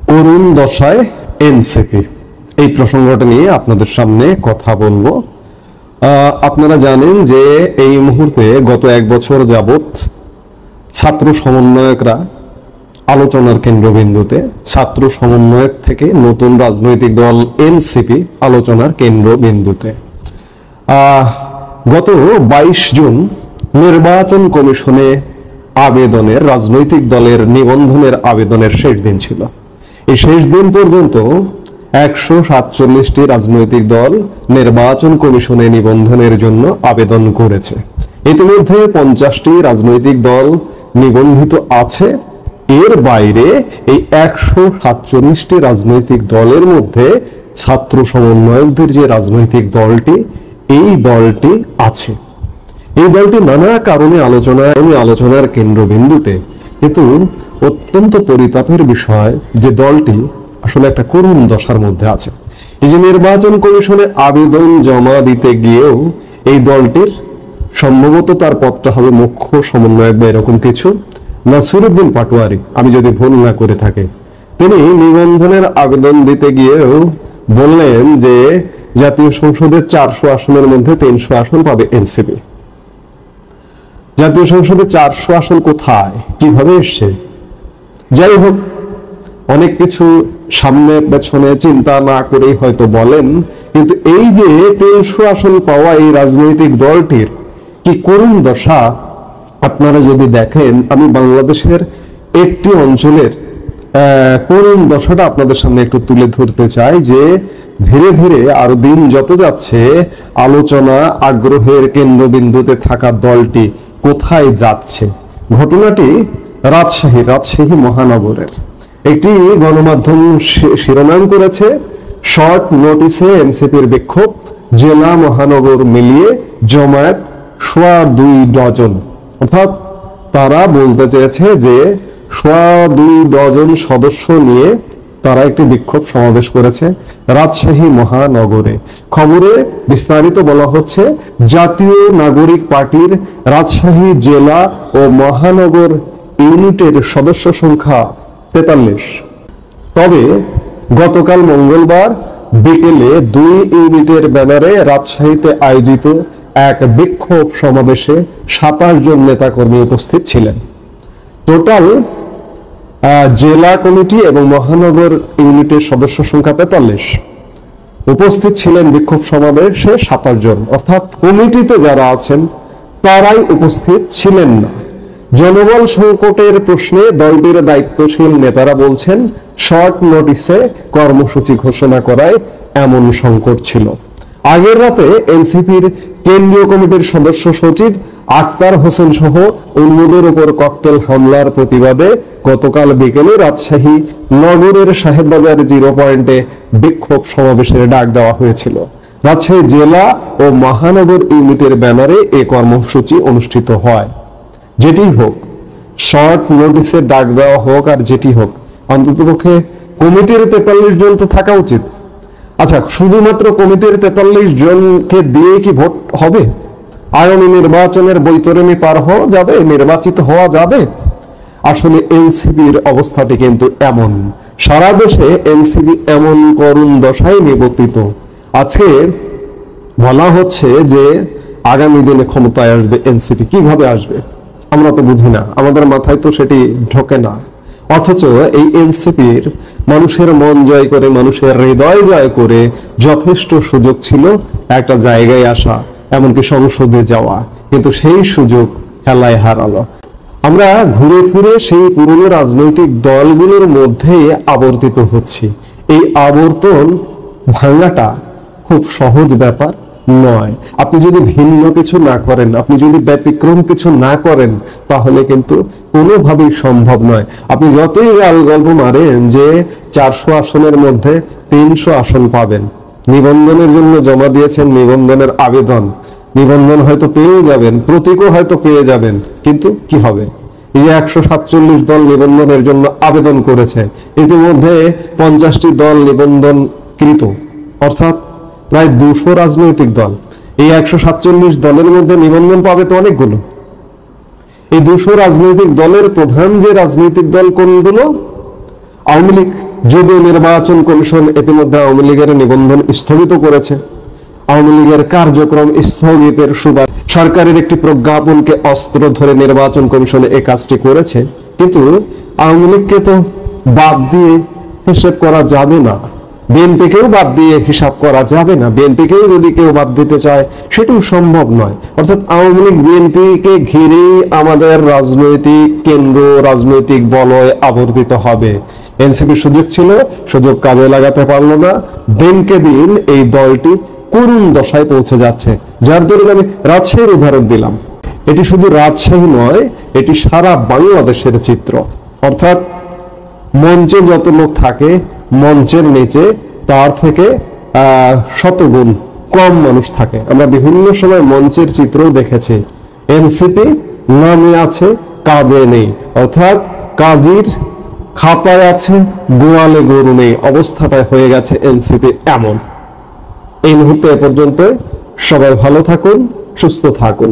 করুণ দশায় এনসিপি, এই প্রসঙ্গটা নিয়ে আপনাদের সামনে কথা বলবো। আপনারা জানেন যে এই মুহূর্তে গত এক বছর যাবত ছাত্র সমন্বয়করা আলোচনার কেন্দ্রবিন্দুতে, ছাত্র সমন্বয়ক থেকে নতুন রাজনৈতিক দল এনসিপি আলোচনার কেন্দ্রবিন্দুতে। গত 22 জুন নির্বাচন কমিশনে আবেদনের, রাজনৈতিক দলের নিবন্ধনের আবেদনের শেষ দিন ছিল। এই শেষ দিন পর্যন্ত 147টি রাজনৈতিক দল নির্বাচন কমিশনে নিবন্ধনের জন্য আবেদন করেছে। ইতিমধ্যে 50টি রাজনৈতিক দল নিবন্ধিত আছে। এর বাইরে এই 147টি রাজনৈতিক দলের মধ্যে ছাত্র সমন্বয়কদের যে রাজনৈতিক দলটি, এই দলটি আছে। এই দলটি নানা কারণে আলোচনার কেন্দ্রবিন্দুতে, কিন্তু অত্যন্ত পরিতাপের বিষয় যে দলটি আসলে একটা করুণ দশার মধ্যে আছে। এই যে নির্বাচন কমিশনে আবেদন জমা দিতে গিয়েও এই দলটির সম্ভবত তার পদটা হবে মুখ্য সমন্বয়ক বা এরকম কিছু, নাসিরউদ্দিন পাটোয়ারি, আমি যদি ভুল না করে থাকি, তিনি নিবন্ধনের আবেদন দিতে গিয়েও বললেন যে জাতীয় সংসদের 400 আসনের মধ্যে 300 আসন পাবে এনসিপি। জাতীয় সংসদে 400 আসন কোথায়, কিভাবে এসছে? যাই হোক, অনেক কিছু সামনে পেছনে চিন্তা না করেই হয়তো বলেন, কিন্তু এই যে 300 আসন পাওয়া এই রাজনৈতিক দলটির কি করুণ দশা আপনারা যদি দেখেন, আমি বাংলাদেশের একটি অঞ্চলের করুণ দশাটা আপনাদের সামনে একটু তুলে ধরতে চাই। যে ধীরে ধীরে আরো দিন যত যাচ্ছে আলোচনা আগ্রহের কেন্দ্রবিন্দুতে থাকা দলটি কোথায় যাচ্ছে। ঘটনাটি রাজশাহী মহানগরের একটি গণমাধ্যম শিরোনাম করেছে, শর্ট নোটিসে এনসিপির বিক্ষোভ, জেলা মহানগর মিলিয়ে জমায়েত 2.25 ডজন। অর্থাৎ তারা বলতে চেয়েছে যে 2.25 ডজন সদস্য নিয়ে তারা একটি বিক্ষোভ সমাবেশ করেছে রাজশাহী মহানগরে। খবরে বিস্তারিত বলা হচ্ছে, জাতীয় নাগরিক পার্টির রাজশাহী জেলা ও মহানগর ইউনিটের সদস্য সংখ্যা 43। তবে গতকাল মঙ্গলবার বিকেলে 2 ইউনিটের ব্যানারে রাজশাহীতে আয়োজিত এক বিক্ষোভ সমাবেশে 27 জন নেতাকর্মী উপস্থিত ছিলেন। টোটাল জেলা কমিটি এবং মহানগর ইউনিটের সদস্য সংখ্যা 43। উপস্থিত ছিলেন বিক্ষোভ সমাবেশে 27 জন, অর্থাৎ কমিটিতে যারা আছেন তারাই উপস্থিত ছিলেন না। জনবল সংকটের প্রশ্নে দলটির দায়িত্বশীল নেতারা বলছেন, শর্ট নোটিসে কর্মসূচি ঘোষণা করায় এমন সংকট ছিল। আগের রাতে এনসিপির কেন্দ্রীয় কমিটির সদস্য সচিব আক্তার হোসেন সহ অন্যদের উপর ককটেল হামলার প্রতিবাদে গতকাল বিকেলে রাজশাহী নগরের সাহেববাজার 0 পয়েন্টে বিক্ষোভ সমাবেশের ডাক দেওয়া হয়েছিল। রাজশাহী জেলা ও মহানগর ইউনিটের ব্যানারে এই কর্মসূচি অনুষ্ঠিত হয়। যেটি হোক, শর্ট নোটিসে ডাক দেওয়া হোক আর যেটি হোক, অন্ততপক্ষে কমিটির 43 জন তো থাকা উচিত। আচ্ছা, শুধুমাত্র কমিটির 43 জনকে দিয়ে কি ভোট হবে? আগামী নির্বাচনের বৈতরণী পার হওয়া যাবে, নির্বাচিত হওয়া যাবে? আসলে এনসিপির অবস্থাটি কিন্তু এমন, সারা দেশে এনসিপি এমন করুণ দশায় নিবর্তিত। আজকে বলা হচ্ছে যে আগামী দিনে ক্ষমতায় আসবে এনসিপি। কিভাবে আসবে আমরা তো বুঝি না, আমাদের মাথায় তো সেটি ঢোকে না। অথচ এই এনসিপির মানুষের মন জয় করে, মানুষের হৃদয় জয় করে যথেষ্ট সুযোগ ছিল একটা জায়গায় আসা, এমনকি সংসদে যাওয়া, কিন্তু সেই সুযোগ হেলায় হারালো। আমরা ঘুরে ফিরে সেই পুরনো রাজনৈতিক দলগুলোর মধ্যে আবর্তিত হচ্ছি। এই আবর্তন ভাঙাটা খুব সহজ ব্যাপার নয়। আপনি যদি ভিন্ন কিছু না করেন, আপনি যদি ব্যতিক্রম কিছু না করেন, তাহলে কিন্তু কোনোভাবেই সম্ভব নয়। আপনি যতই গল্প মারেন যে 400 আসনের মধ্যে 300 আসন পাবেন, নিবন্ধনের জন্য জমা দিয়েছেন নিবন্ধনের আবেদন, নিবন্ধন হয়তো পেয়ে যাবেন, প্রতীকও হয়তো পেয়ে যাবেন, কিন্তু কি হবে? এই 147 দল নিবন্ধনের জন্য আবেদন করেছে, ইতিমধ্যে 50টি দল নিবন্ধনকৃত, অর্থাৎ প্রায় 200 রাজনৈতিক দল। এই 147 দলের মধ্যে নিবন্ধন পাবে তো অনেকগুলো। এই 200 রাজনৈতিক দলের প্রধান যে রাজনৈতিক দল কোনগুলো? আওয়ামী লীগ যদিও নির্বাচন কমিশন ইতিমধ্যে আওয়ামী লীগের নিবন্ধন স্থগিত করেছে, আওয়ামী লীগের কার্যক্রম স্থগিতের সুবাদ সরকারের একটি প্রজ্ঞাপনকে অস্ত্র ধরে নির্বাচন কমিশন এই কাজটি করেছে, কিন্তু আওয়ামী লীগকে তো বাদ দিয়ে হিসেব করা যাবে না, বিএনপিকেও বাদ দিয়ে হিসাব করা যাবে না। বিএনপিকেও যদি কেউ বাদ দিতে চায় সেটাও সম্ভব নয়। অর্থাৎ আওয়ামী লীগ বিএনপিকে ঘিরে আমাদের রাজনৈতিক কেন্দ্র, রাজনৈতিক বলয় আবর্তিত হবে। এনসিপি সুযোগ ছিল, সুযোগ কাজে লাগাতে পারলো না। দিনকে দিন এই দলটি করুণ দশায় পৌঁছে যাচ্ছে। যার দরুন আমি রাজশাহীর উদাহরণ দিলাম। এটি শুধু রাজশাহী নয়, এটি সারা বাংলাদেশের চিত্র। অর্থাৎ মঞ্চে যত লোক থাকে, মঞ্চের নিচে তার থেকে শতগুণ কম মানুষ থাকে। আমরা বিভিন্ন সময় মঞ্চের চিত্রও দেখেছি। এনসিপি নামে আছে, কাজে নেই। অর্থাৎ কাজীর খাতায় আছে, গোয়ালে গরু নেই অবস্থাটা হয়ে গেছে এনসিপি এমন। এই মুহূর্তে এ পর্যন্ত। সবাই ভালো থাকুন, সুস্থ থাকুন।